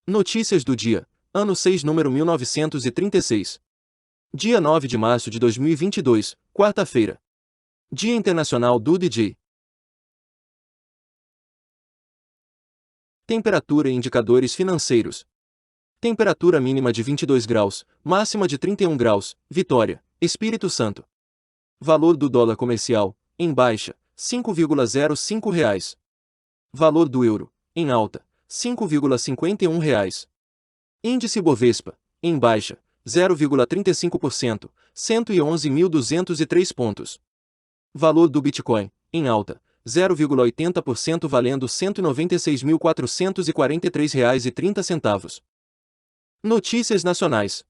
Notícias do dia. Ano 6, número 1936. Dia 9 de março de 2022, quarta-feira. Dia Internacional do DJ. Temperatura e indicadores financeiros. Temperatura mínima de 22 graus, máxima de 31 graus, Vitória, Espírito Santo. Valor do dólar comercial, em baixa, R$ 5,05 reais. Valor do euro, em alta, R$ 5,51 reais. Índice Bovespa, em baixa, 0,35%, 111.203 pontos. Valor do Bitcoin, em alta, 0,80% valendo R$ 196.443,30. Notícias nacionais.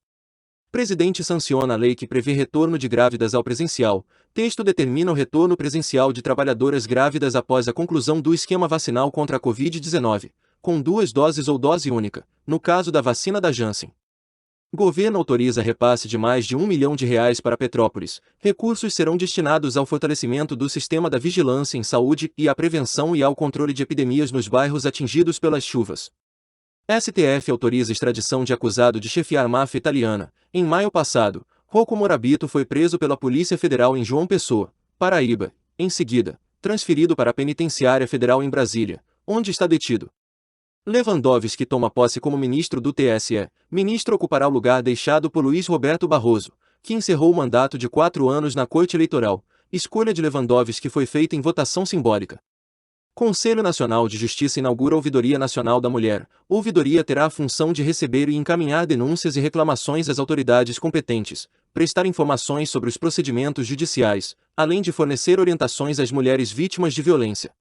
Presidente sanciona a lei que prevê retorno de grávidas ao presencial. Texto determina o retorno presencial de trabalhadoras grávidas após a conclusão do esquema vacinal contra a Covid-19, com 2 doses ou dose única, no caso da vacina da Janssen. Governo autoriza repasse de mais de R$ 1 milhão para Petrópolis. Recursos serão destinados ao fortalecimento do sistema da vigilância em saúde e à prevenção e ao controle de epidemias nos bairros atingidos pelas chuvas. STF autoriza extradição de acusado de chefiar máfia italiana. Em maio passado, Rocco Morabito foi preso pela Polícia Federal em João Pessoa, Paraíba, em seguida, transferido para a Penitenciária Federal em Brasília, onde está detido. Lewandowski toma posse como ministro do TSE. Ministro ocupará o lugar deixado por Luiz Roberto Barroso, que encerrou o mandato de 4 anos na Corte Eleitoral. Escolha de Lewandowski foi feita em votação simbólica. Conselho Nacional de Justiça inaugura a Ouvidoria Nacional da Mulher. A ouvidoria terá a função de receber e encaminhar denúncias e reclamações às autoridades competentes, prestar informações sobre os procedimentos judiciais, além de fornecer orientações às mulheres vítimas de violência.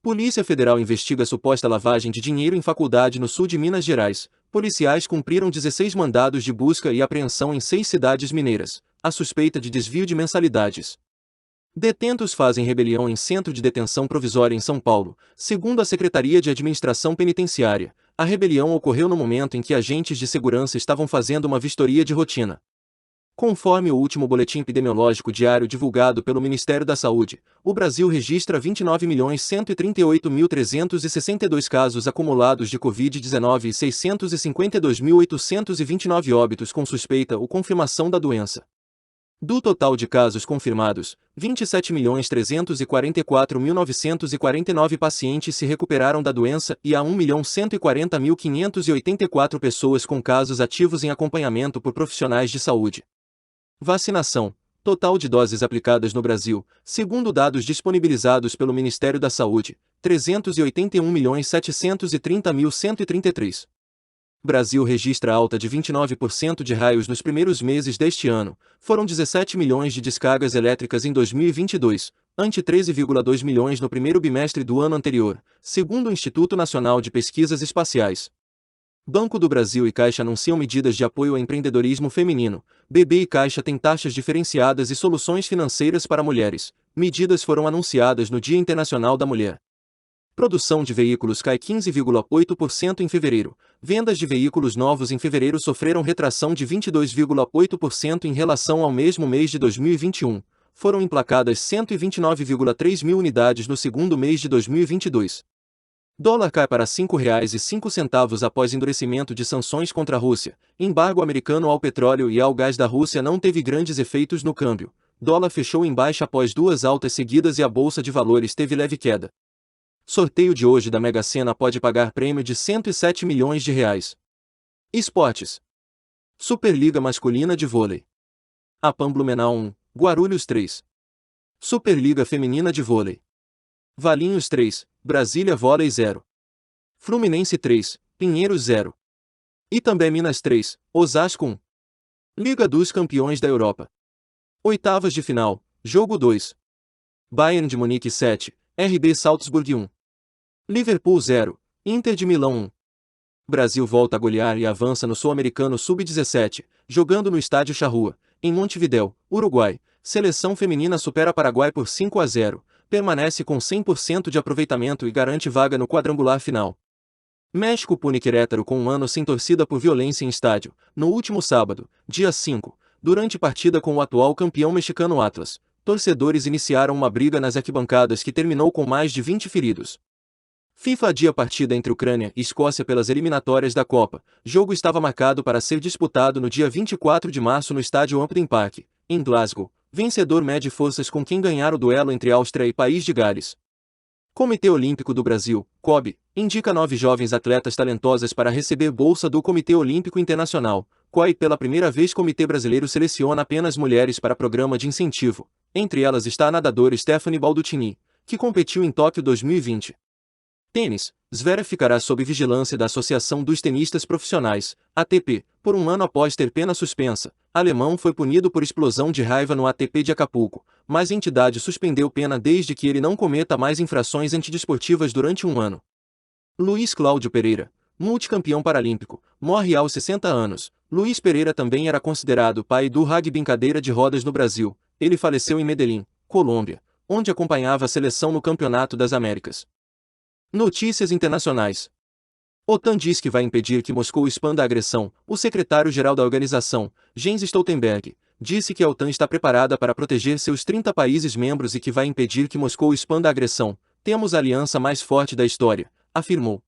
Polícia Federal investiga suposta lavagem de dinheiro em faculdade no sul de Minas Gerais. Policiais cumpriram 16 mandados de busca e apreensão em 6 cidades mineiras, à suspeita de desvio de mensalidades. Detentos fazem rebelião em centro de detenção provisória em São Paulo. Segundo a Secretaria de Administração Penitenciária, a rebelião ocorreu no momento em que agentes de segurança estavam fazendo uma vistoria de rotina. Conforme o último boletim epidemiológico diário divulgado pelo Ministério da Saúde, o Brasil registra 29.138.362 casos acumulados de Covid-19 e 652.829 óbitos com suspeita ou confirmação da doença. Do total de casos confirmados, 27.344.949 pacientes se recuperaram da doença e há 1.140.584 pessoas com casos ativos em acompanhamento por profissionais de saúde. Vacinação. Total de doses aplicadas no Brasil, segundo dados disponibilizados pelo Ministério da Saúde, 381.730.133. Brasil registra alta de 29% de raios nos primeiros meses deste ano. Foram 17 milhões de descargas elétricas em 2022, ante 13,2 milhões no primeiro bimestre do ano anterior, segundo o Instituto Nacional de Pesquisas Espaciais. Banco do Brasil e Caixa anunciam medidas de apoio ao empreendedorismo feminino. BB e Caixa têm taxas diferenciadas e soluções financeiras para mulheres. Medidas foram anunciadas no Dia Internacional da Mulher. Produção de veículos cai 15,8% em fevereiro. Vendas de veículos novos em fevereiro sofreram retração de 22,8% em relação ao mesmo mês de 2021. Foram emplacadas 129,3 mil unidades no segundo mês de 2022. Dólar cai para R$ 5,05 após endurecimento de sanções contra a Rússia. Embargo americano ao petróleo e ao gás da Rússia não teve grandes efeitos no câmbio. Dólar fechou em baixa após 2 altas seguidas e a Bolsa de Valores teve leve queda. Sorteio de hoje da Mega Sena pode pagar prêmio de R$ 107 milhões. Esportes. Superliga Masculina de Vôlei. APAM Blumenau 1, Guarulhos 3. Superliga Feminina de Vôlei. Valinhos 3, Brasília Vôlei 0. Fluminense 3, Pinheiros 0. Itambé Minas 3, Osasco 1. Liga dos Campeões da Europa. Oitavas de final, jogo 2. Bayern de Munique 7, RB Salzburg 1. Liverpool 0, Inter de Milão 1. Brasil volta a golear e avança no Sul-Americano Sub-17, jogando no Estádio Charrúa, em Montevidéu, Uruguai. Seleção feminina supera Paraguai por 5-0, permanece com 100% de aproveitamento e garante vaga no quadrangular final. México pune Querétaro com 1 ano sem torcida por violência em estádio. No último sábado, dia 5, durante partida com o atual campeão mexicano Atlas, torcedores iniciaram uma briga nas arquibancadas que terminou com mais de 20 feridos. FIFA adia a partida entre Ucrânia e Escócia pelas eliminatórias da Copa. Jogo estava marcado para ser disputado no dia 24 de março no estádio Upton Park, em Glasgow. Vencedor mede forças com quem ganhar o duelo entre Áustria e País de Gales. Comitê Olímpico do Brasil, COB, indica 9 jovens atletas talentosas para receber bolsa do Comitê Olímpico Internacional, COI. Pela primeira vez, Comitê Brasileiro seleciona apenas mulheres para programa de incentivo. Entre elas está a nadadora Stephanie Baldutini, que competiu em Tóquio 2020. Tênis. Zverev ficará sob vigilância da Associação dos Tenistas Profissionais, ATP, por um ano após ter pena suspensa. Alemão foi punido por explosão de raiva no ATP de Acapulco, mas a entidade suspendeu pena desde que ele não cometa mais infrações antidesportivas durante um ano. Luiz Cláudio Pereira, multicampeão paralímpico, morre aos 60 anos. Luiz Pereira também era considerado pai do rugby em cadeira de rodas no Brasil. Ele faleceu em Medellín, Colômbia, onde acompanhava a seleção no Campeonato das Américas. Notícias internacionais. OTAN diz que vai impedir que Moscou expanda a agressão. O secretário-geral da organização, Jens Stoltenberg, disse que a OTAN está preparada para proteger seus 30 países membros e que vai impedir que Moscou expanda a agressão. Temos a aliança mais forte da história, afirmou.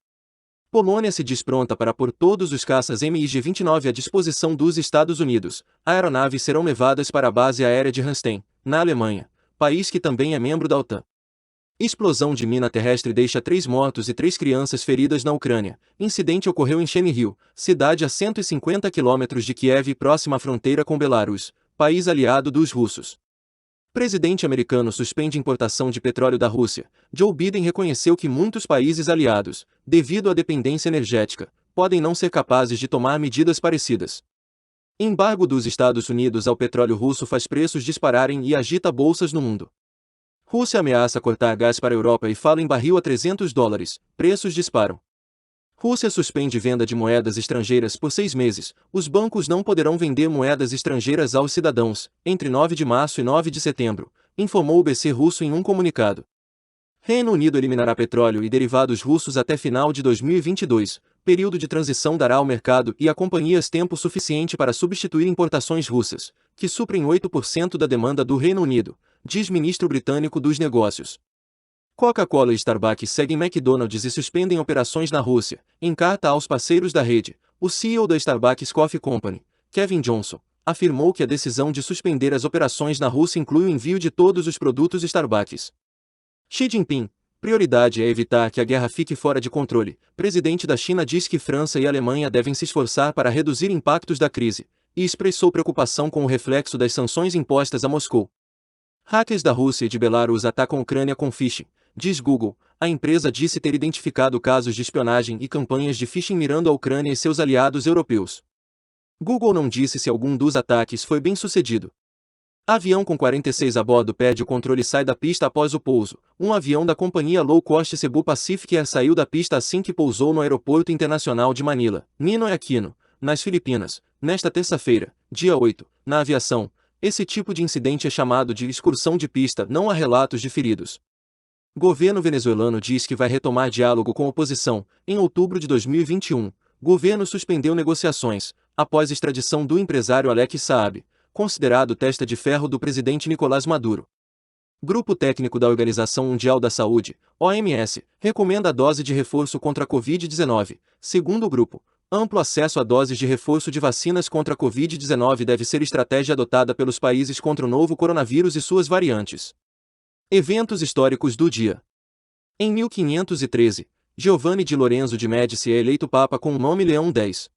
Polônia se diz pronta para pôr todos os caças MiG-29 à disposição dos Estados Unidos. Aeronaves serão levadas para a base aérea de Ramstein, na Alemanha, país que também é membro da OTAN. Explosão de mina terrestre deixa 3 mortos e 3 crianças feridas na Ucrânia. Incidente ocorreu em Chernihiv, cidade a 150 quilômetros de Kiev e próxima à fronteira com Belarus, país aliado dos russos. Presidente americano suspende importação de petróleo da Rússia. Joe Biden reconheceu que muitos países aliados, devido à dependência energética, podem não ser capazes de tomar medidas parecidas. Embargo dos Estados Unidos ao petróleo russo faz preços dispararem e agita bolsas no mundo. Rússia ameaça cortar gás para a Europa e fala em barril a $300. Preços disparam. Rússia suspende venda de moedas estrangeiras por 6 meses. Os bancos não poderão vender moedas estrangeiras aos cidadãos, entre 9 de março e 9 de setembro, informou o BC russo em um comunicado. Reino Unido eliminará petróleo e derivados russos até final de 2022. Período de transição dará ao mercado e a companhias tempo suficiente para substituir importações russas, que suprem 8% da demanda do Reino Unido, diz ministro britânico dos negócios. Coca-Cola e Starbucks seguem McDonald's e suspendem operações na Rússia. Em carta aos parceiros da rede, o CEO da Starbucks Coffee Company, Kevin Johnson, afirmou que a decisão de suspender as operações na Rússia inclui o envio de todos os produtos Starbucks. Xi Jinping, prioridade é evitar que a guerra fique fora de controle. Presidente da China diz que França e Alemanha devem se esforçar para reduzir impactos da crise, e expressou preocupação com o reflexo das sanções impostas a Moscou. Hackers da Rússia e de Belarus atacam a Ucrânia com phishing, diz Google. A empresa disse ter identificado casos de espionagem e campanhas de phishing mirando a Ucrânia e seus aliados europeus. Google não disse se algum dos ataques foi bem sucedido. Avião com 46 a bordo perde o controle e sai da pista após o pouso. Um avião da companhia low cost Cebu Pacific Air saiu da pista assim que pousou no Aeroporto Internacional de Manila, Ninoy Aquino, nas Filipinas, nesta terça-feira, dia 8. Na aviação, esse tipo de incidente é chamado de excursão de pista. Não há relatos de feridos. Governo venezuelano diz que vai retomar diálogo com oposição. Em outubro de 2021, governo suspendeu negociações, após extradição do empresário Alex Saab, considerado testa de ferro do presidente Nicolás Maduro. Grupo técnico da Organização Mundial da Saúde, OMS, recomenda a dose de reforço contra a Covid-19. Segundo o grupo, amplo acesso a doses de reforço de vacinas contra a Covid-19 deve ser estratégia adotada pelos países contra o novo coronavírus e suas variantes. Eventos históricos do dia. Em 1513, Giovanni di Lorenzo de Médici é eleito Papa com o nome Leão X.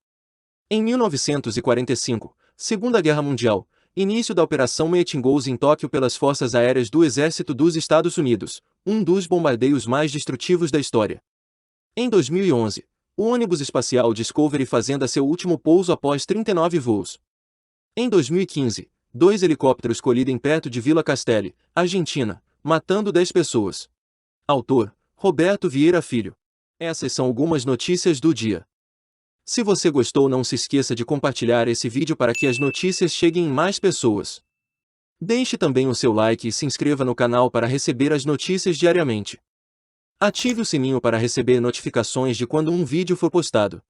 Em 1945, Segunda Guerra Mundial, início da Operação Meetinghouse em Tóquio pelas Forças Aéreas do Exército dos Estados Unidos, um dos bombardeios mais destrutivos da história. Em 2011, o ônibus espacial Discovery fazendo seu último pouso após 39 voos. Em 2015, 2 helicópteros colidem perto de Vila Castelli, Argentina, matando 10 pessoas. Autor, Roberto Vieira Filho. Essas são algumas notícias do dia. Se você gostou, não se esqueça de compartilhar esse vídeo para que as notícias cheguem em mais pessoas. Deixe também o seu like e se inscreva no canal para receber as notícias diariamente. Ative o sininho para receber notificações de quando um vídeo for postado.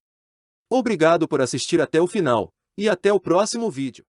Obrigado por assistir até o final, e até o próximo vídeo.